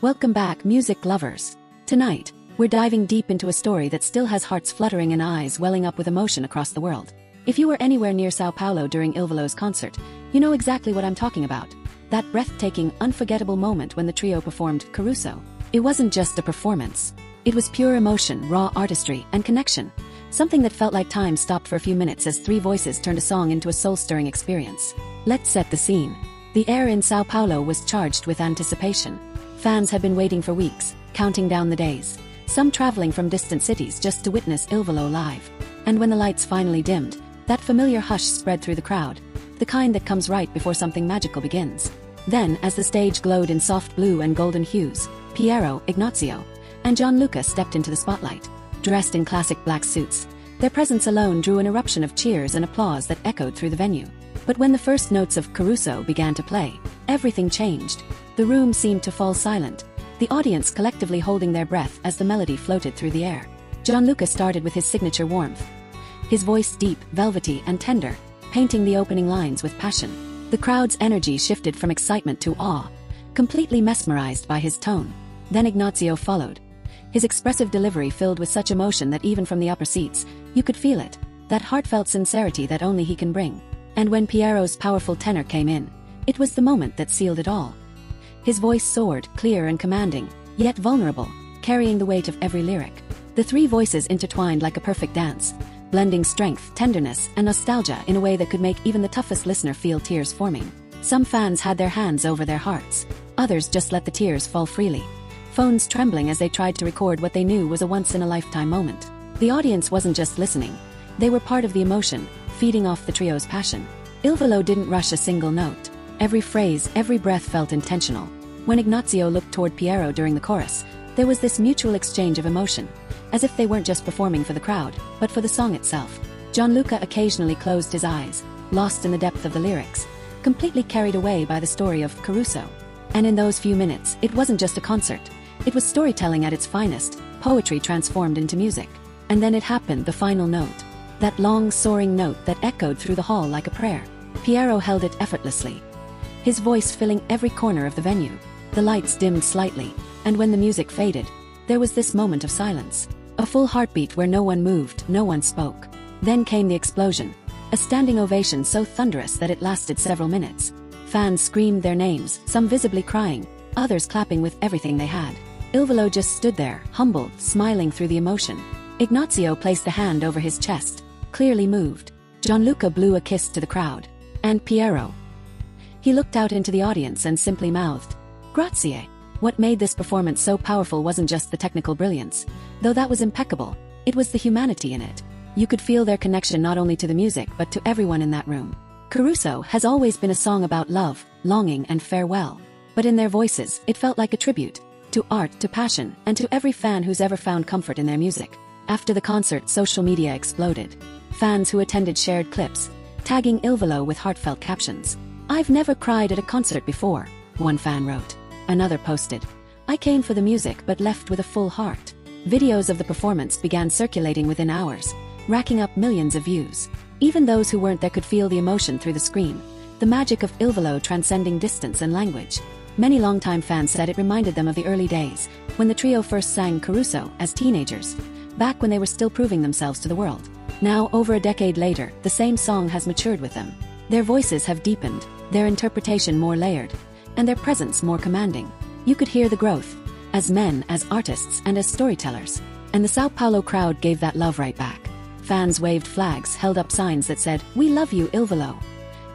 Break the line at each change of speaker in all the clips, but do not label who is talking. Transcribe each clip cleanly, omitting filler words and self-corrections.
Welcome back, music lovers. Tonight, we're diving deep into a story that still has hearts fluttering and eyes welling up with emotion across the world. If you were anywhere near Sao Paulo during IlVolo's concert, you know exactly what I'm talking about. That breathtaking, unforgettable moment when the trio performed Caruso. It wasn't just a performance. It was pure emotion, raw artistry, and connection. Something that felt like time stopped for a few minutes as three voices turned a song into a soul-stirring experience. Let's set the scene. The air in Sao Paulo was charged with anticipation. Fans had been waiting for weeks, counting down the days. Some traveling from distant cities just to witness IlVolo live. And when the lights finally dimmed, that familiar hush spread through the crowd, the kind that comes right before something magical begins. Then, as the stage glowed in soft blue and golden hues, Piero, Ignazio, and Gianluca stepped into the spotlight. Dressed in classic black suits, their presence alone drew an eruption of cheers and applause that echoed through the venue. But when the first notes of Caruso began to play, everything changed. The room seemed to fall silent, the audience collectively holding their breath as the melody floated through the air. Gianluca started with his signature warmth. His voice deep, velvety, and tender, painting the opening lines with passion. The crowd's energy shifted from excitement to awe, completely mesmerized by his tone. Then Ignazio followed. His expressive delivery filled with such emotion that even from the upper seats, you could feel it, that heartfelt sincerity that only he can bring. And when Piero's powerful tenor came in, it was the moment that sealed it all. His voice soared, clear and commanding, yet vulnerable, carrying the weight of every lyric. The three voices intertwined like a perfect dance, blending strength, tenderness, and nostalgia in a way that could make even the toughest listener feel tears forming. Some fans had their hands over their hearts, others just let the tears fall freely, phones trembling as they tried to record what they knew was a once-in-a-lifetime moment. The audience wasn't just listening, they were part of the emotion, feeding off the trio's passion. IlVolo didn't rush a single note. Every phrase, every breath felt intentional. When Ignazio looked toward Piero during the chorus, there was this mutual exchange of emotion, as if they weren't just performing for the crowd, but for the song itself. Gianluca occasionally closed his eyes, lost in the depth of the lyrics, completely carried away by the story of Caruso. And in those few minutes, it wasn't just a concert. It was storytelling at its finest, poetry transformed into music. And then it happened, the final note. That long, soaring note that echoed through the hall like a prayer. Piero held it effortlessly, his voice filling every corner of the venue. The lights dimmed slightly, and when the music faded, there was this moment of silence. A full heartbeat where no one moved, no one spoke. Then came the explosion. A standing ovation so thunderous that it lasted several minutes. Fans screamed their names, some visibly crying, others clapping with everything they had. IlVolo just stood there, humbled, smiling through the emotion. Ignazio placed a hand over his chest, clearly moved. Gianluca blew a kiss to the crowd. And Piero. He looked out into the audience and simply mouthed, "Grazie." What made this performance so powerful wasn't just the technical brilliance, though that was impeccable, it was the humanity in it. You could feel their connection not only to the music but to everyone in that room. Caruso has always been a song about love, longing and farewell. But in their voices, it felt like a tribute, to art, to passion, and to every fan who's ever found comfort in their music. After the concert, social media exploded. Fans who attended shared clips, tagging IlVolo with heartfelt captions. "I've never cried at a concert before," one fan wrote. Another posted, "I came for the music but left with a full heart." Videos of the performance began circulating within hours, racking up millions of views. Even those who weren't there could feel the emotion through the screen, the magic of IlVolo transcending distance and language. Many longtime fans said it reminded them of the early days, when the trio first sang Caruso as teenagers, back when they were still proving themselves to the world. Now, over a decade later, the same song has matured with them. Their voices have deepened, their interpretation more layered, and their presence more commanding. You could hear the growth, as men, as artists, and as storytellers. And the Sao Paulo crowd gave that love right back. Fans waved flags, held up signs that said, "We love you, IlVolo,"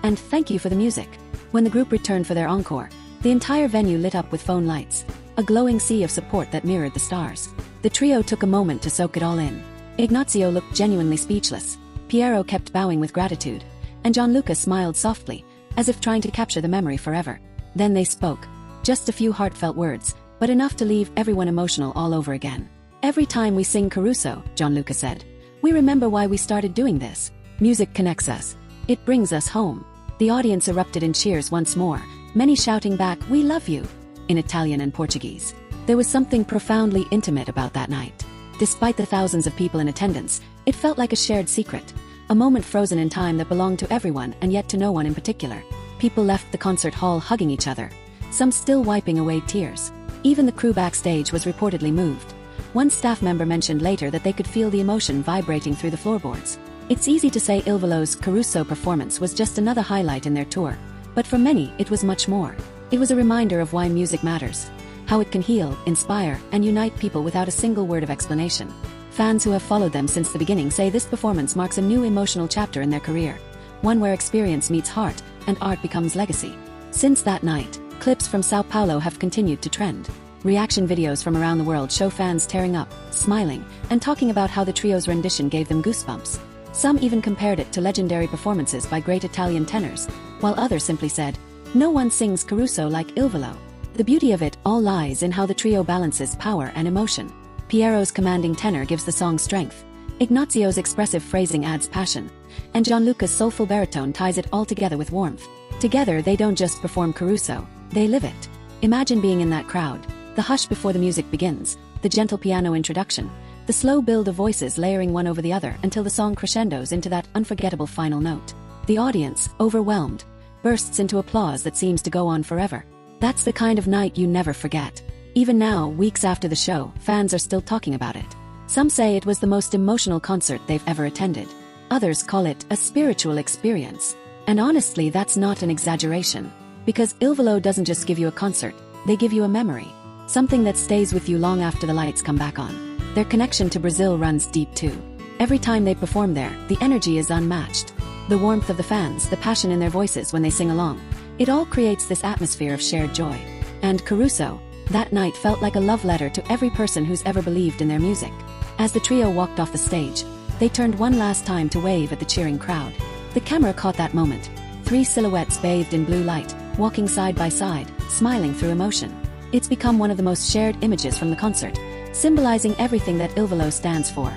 and "Thank you for the music." When the group returned for their encore, the entire venue lit up with phone lights, a glowing sea of support that mirrored the stars. The trio took a moment to soak it all in. Ignazio looked genuinely speechless, Piero kept bowing with gratitude, and Gianluca smiled softly, as if trying to capture the memory forever. Then they spoke, just a few heartfelt words, but enough to leave everyone emotional all over again. "Every time we sing Caruso," Gianluca said, "we remember why we started doing this. Music connects us. It brings us home." The audience erupted in cheers once more, many shouting back, "We love you," in Italian and Portuguese. There was something profoundly intimate about that night. Despite the thousands of people in attendance, it felt like a shared secret, a moment frozen in time that belonged to everyone and yet to no one in particular. People left the concert hall hugging each other, some still wiping away tears. Even the crew backstage was reportedly moved. One staff member mentioned later that they could feel the emotion vibrating through the floorboards. It's easy to say IlVolo's Caruso performance was just another highlight in their tour, but for many it was much more. It was a reminder of why music matters, how it can heal, inspire, and unite people without a single word of explanation. Fans who have followed them since the beginning say this performance marks a new emotional chapter in their career, one where experience meets heart, and art becomes legacy. Since that night, clips from Sao Paulo have continued to trend. Reaction videos from around the world show fans tearing up, smiling, and talking about how the trio's rendition gave them goosebumps. Some even compared it to legendary performances by great Italian tenors, while others simply said, "No one sings Caruso like IlVolo." The beauty of it all lies in how the trio balances power and emotion. Piero's commanding tenor gives the song strength, Ignazio's expressive phrasing adds passion, and Gianluca's soulful baritone ties it all together with warmth. Together they don't just perform Caruso, they live it. Imagine being in that crowd, the hush before the music begins, the gentle piano introduction, the slow build of voices layering one over the other until the song crescendos into that unforgettable final note. The audience, overwhelmed, bursts into applause that seems to go on forever. That's the kind of night you never forget. Even now, weeks after the show, fans are still talking about it. Some say it was the most emotional concert they've ever attended. Others call it a spiritual experience. And honestly, that's not an exaggeration. Because IlVolo doesn't just give you a concert, they give you a memory. Something that stays with you long after the lights come back on. Their connection to Brazil runs deep too. Every time they perform there, the energy is unmatched. The warmth of the fans, the passion in their voices when they sing along. It all creates this atmosphere of shared joy. And Caruso, that night felt like a love letter to every person who's ever believed in their music. As the trio walked off the stage, they turned one last time to wave at the cheering crowd. The camera caught that moment. 3 silhouettes bathed in blue light, walking side by side, smiling through emotion. It's become one of the most shared images from the concert, symbolizing everything that IlVolo stands for.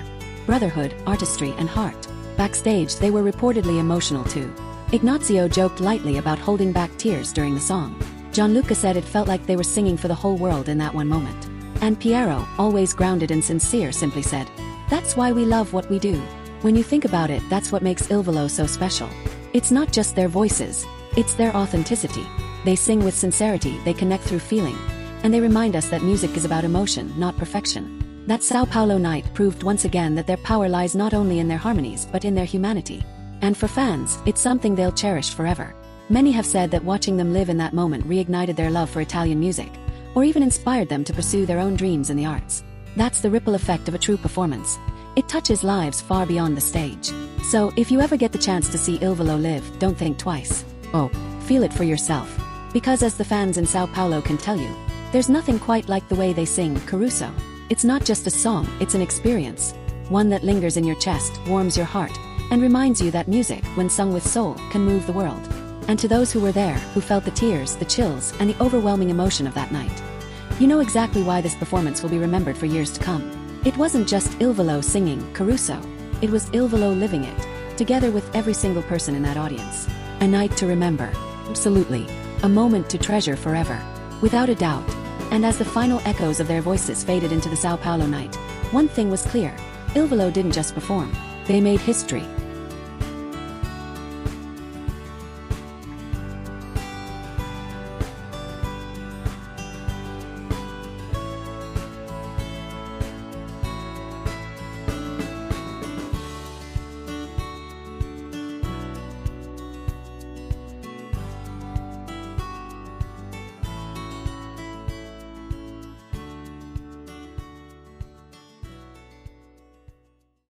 Brotherhood, artistry, and heart. Backstage, they were reportedly emotional too. Ignazio joked lightly about holding back tears during the song. Gianluca said it felt like they were singing for the whole world in that one moment. And Piero, always grounded and sincere, simply said, "That's why we love what we do." When you think about it, that's what makes IlVolo so special. It's not just their voices, it's their authenticity. They sing with sincerity, they connect through feeling, and they remind us that music is about emotion, not perfection. That Sao Paulo night proved once again that their power lies not only in their harmonies but in their humanity. And for fans, it's something they'll cherish forever. Many have said that watching them live in that moment reignited their love for Italian music, or even inspired them to pursue their own dreams in the arts. That's the ripple effect of a true performance. It touches lives far beyond the stage. So, if you ever get the chance to see IlVolo live, don't think twice. Oh, feel it for yourself. Because as the fans in Sao Paulo can tell you, there's nothing quite like the way they sing Caruso. It's not just a song, it's an experience. One that lingers in your chest, warms your heart, and reminds you that music, when sung with soul, can move the world. And to those who were there, who felt the tears, the chills, and the overwhelming emotion of that night, you know exactly why this performance will be remembered for years to come. It wasn't just IlVolo singing Caruso, it was IlVolo living it, together with every single person in that audience. A night to remember. Absolutely. A moment to treasure forever. Without a doubt. And as the final echoes of their voices faded into the Sao Paulo night, one thing was clear. IlVolo didn't just perform. They made history.